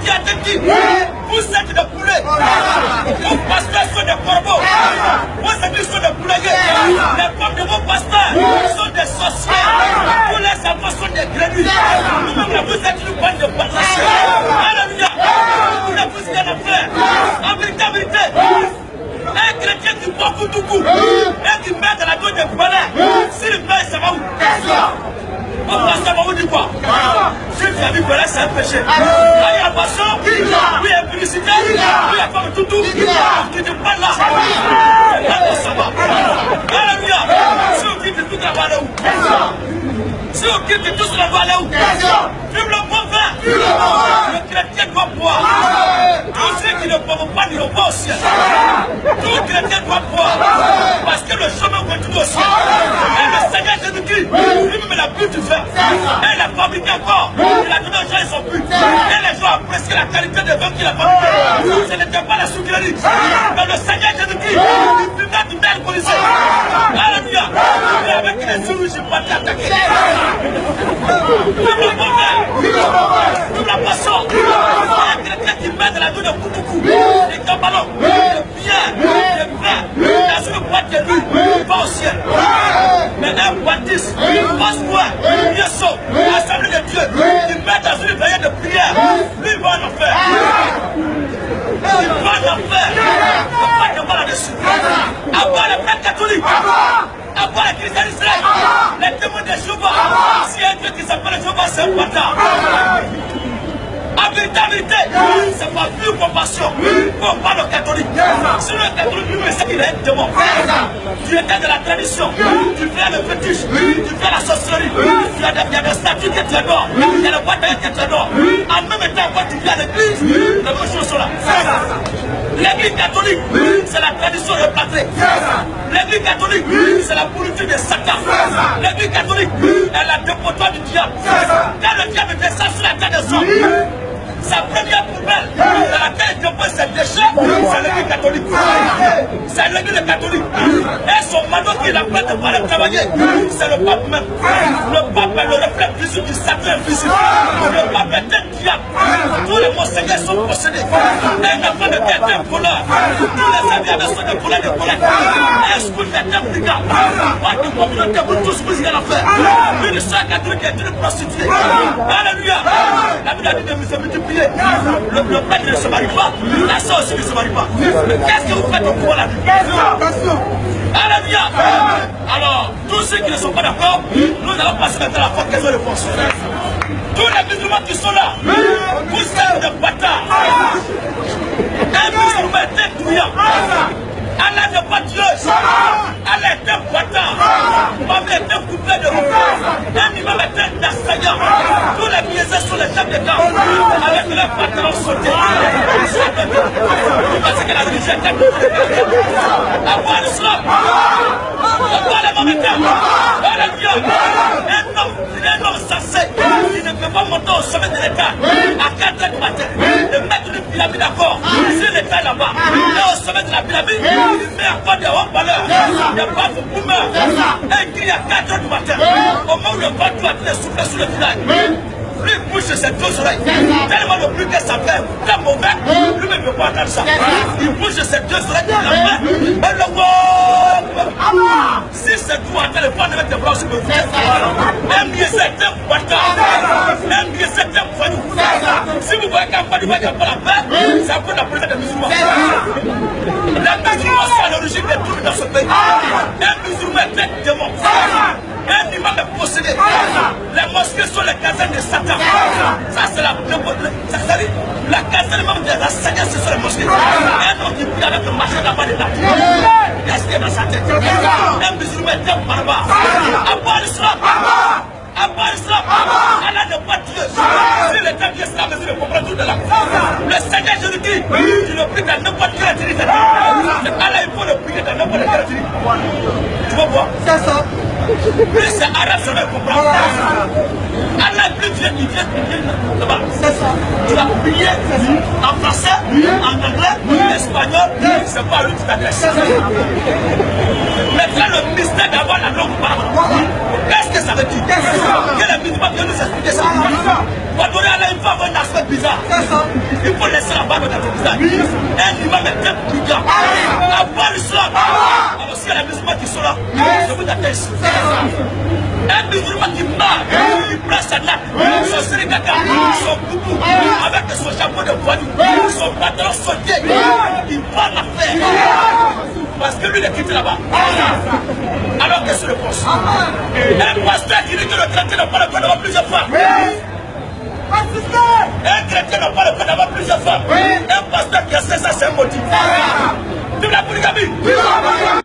qui a été dit, vous êtes des poulets, vos pasteurs sont des corbeaux, vos églises sont des poulaillers, les femmes de vos pasteurs sont des sorciers, tous les enfants sont des grenouilles, vous-même vous êtes une bande de bâtards. Alléluia, vous ne vous êtes en frère, en vérité, un chrétien qui boit tout coup, et qui met dans la gueule des balais, s'il meurt, ça va où? Mon pasteur va vous dire quoi? Si tu as vu que là c'est un péché. Là il y a passion, oui il y a publicité, oui il y a comme tout, tu ne pas là. Là ça va. Alléluia. Si on quitte tout, la va aller où? Si on quitte tout, la va aller où? Fume le bon vin. Le chrétien doit boire. Tous ceux qui ne boivent pas n'iront pas au ciel. Tout chrétien doit boire. Parce que le chemin continue au ciel. Et le Seigneur Jésus-Christ, lui-même l'a bu du vin. Et l'a fabriqué encore. Il a donné aux gens, ils sont bu. Et les gens apprécient la qualité de vin qu'il a fabriqué. Ce n'était pas la sucrerie. Mais le Seigneur Jésus-Christ, il buvait du vin alcoolisé. Alléluia. Et avec les yeux, je n'ai pas été attaqué. Vive le bon vin. Vive la passion. Il y a quelqu'un qui met de la vie de Koutoukou, des cabalons, des biens, des vins, dans une boîte de nuit, pas au ciel. Mais un baptiste, passe-moi, Yeso, l'Assemblée de Dieu, il met dans une veillée de prière, lui il va en enfer. Il va en enfer. Il ne va pas là-dessus. Avoir les frères catholiques, avoir les chrétiens d'Israël, les témoins de Jéhovah, si un Dieu qui s'appelle Jéhovah, c'est un bâtard. En vérité, c'est pas plus compassion. On parle aux catholiques. Si le catholique lui sait qu'il est un démon, tu étais de la tradition, tu fais le fétiche, tu fais la sorcellerie, il y a des statues que tu adores, il y a le bataille que tu adores. En même temps, quand tu viens à l'église, les mêmes choses sont là. L'église catholique, c'est la tradition replacée. L'église catholique, c'est la politique de Satan. L'église catholique, est la dépotoir du diable. Quand le diable descend sur la terre des hommes, sa première poubelle dans laquelle il dépose ses déchets, c'est l'église catholique. C'est l'église catholique. Et son mano qui l'apprête pour aller travailler, c'est le pape même. Le pape est le reflet visible du sacré invisible. Le pape est un diable. Tous les monseigneurs sont possédés. Un enfant de tête est un voleur. Tous les amis sont des voleurs de collègues. Un school est un brigand. Pas de communauté pour tous vous y aller faire. Une soeur catholique est une prostituée. Alléluia. La Bible a dit de se multiplier. Le prêtre ne se marie pas, la soeur aussi ne se marie pas. Mais qu'est-ce que vous faites au pouvoir là? Alléluia. Alors, tous ceux qui ne sont pas d'accord, nous allons passer maintenant la fois qu'elles ont réponse. Tous les musulmans qui sont là, vous êtes des bâtards. Un musulman est un douillant. Allah n'est pas Dieu. Allah est un bâtard. Mohamed est un couplet de roue. Un imam est un assaillant. Tous les biaisés sont les tables de camp. Avec leurs pantalons sautés. Parce que la religion est un peu. Avoir l'islam. Avoir les mamétaires. Un homme sensé. Il ne peut pas monter au sommet de l'État. À 4 h du matin. De mettre une pyramide d'accord. Si l'État est là-bas. Et au sommet de la pyramide. Il met encore des hauts valeurs, des baffes boomers, et il crie à 4 h du matin, au moment où le vent doit être soufflé sur le village. Lui bouge ses deux oreilles, tellement le plus que ça fait, très mauvais, lui-même ne peut pas entendre ça. Il bouge ses deux oreilles, et le si c'est tout, attends le vent de mettre tes bras sur le vent. Un mieux c'est un bâtard, un mieux c'est un voyou. Si vous voyez qu'un voyou n'a pas la paix, c'est un peu la police des musulmans. Les musulmans sont à l'origine des troubles dans ce pays. Un musulman est un démon. Un imam est possédé. Les mosquées sont les casernes de Satan. Ça c'est la caserne même des enseignants, ce sont les mosquées. Un homme qui prie avec le marché là-bas de la qu'est-ce qu'il y a dans sa tête? Un musulman est un barbare. Abba l'islam. Abba l'islam. Allah n'est pas Dieu. Si l'État vient se la mesure, il comprend tout de là. Le Seigneur Jésus-Christ, tu le pries dans n'importe quelle activité. Allah, il faut le prier dans n'importe quelle activité. Tu vois quoi? C'est ça. Mais c'est arabe, ça va comprendre. Allah est plus Dieu qui vient là-bas. C'est ça. Tu vas prier en français, en anglais, en espagnol, c'est pas lui qui t'adresse. Maintenant, le mystère d'avoir la langue parole. Qu'est-ce que ça veut dire? Que les musulmans viennent nous expliquer ça? Wadoré là, il faut avoir un aspect bizarre. Il faut laisser la barbe dans ton visage. Un imam est très brigand. À part l'islam. Alors s'il y a les musulmans qui sont là, je vous atteste. Un musulman qui marche, il prend sa nappe, son sérigaka, son coucou, avec son chapeau de voyou, son pantalon sauté, il va la faire. Parce que lui, il est quitté là-bas. Alors que c'est le poste. Un pasteur qui dit que le chrétien n'a pas le droit d'avoir plusieurs femmes. Un chrétien n'a pas le droit d'avoir plusieurs femmes. Un pasteur qui a fait ça, c'est un motif. De la polygamie.